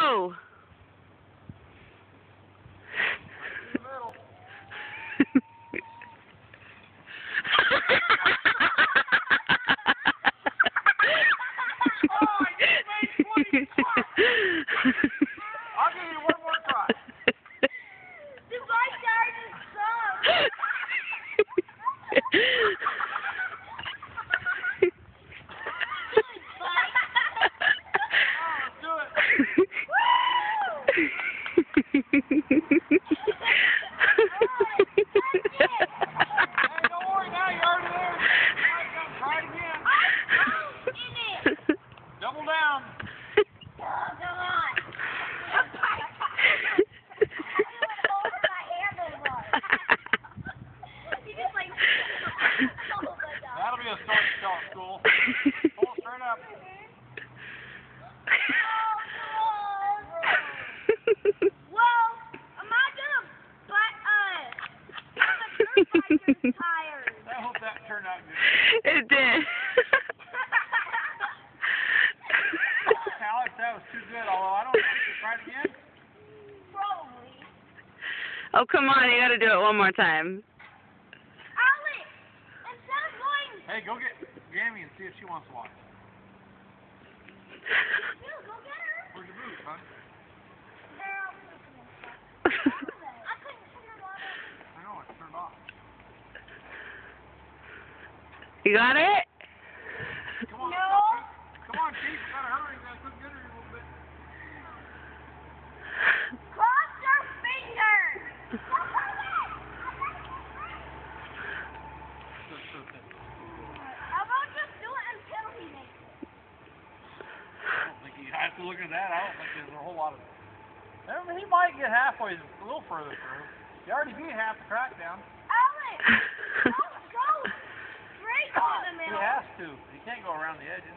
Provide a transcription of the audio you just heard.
go. I'll give you one more try. The lifeguard is sunk. Double down. Oh, come on. That'll be a start to shot school. Pull straight up. Well, I'm not gonna butt tires. I hope that turned out good. It did. Alex, that was too good, although I don't know if you try it again. Probably. Oh, come on. You got to do it one more time. Alex, instead of going... Hey, go get Gammy and see if she wants to watch. Dude, go get her. Where's your boots, son? I couldn't turn it on. I know, it's turned off. You got it? Come on, No. Come on, Chief. You gotta hurry. You gotta cook dinner in a little bit. Cross your fingers. How about just do it until he makes it? I don't think he has to look at that. I don't think there's a whole lot of... I mean, he might get halfway, a little further through. He already beat half the track down. Alex, don't go straight on the He middle. has to. He can't go around the edges.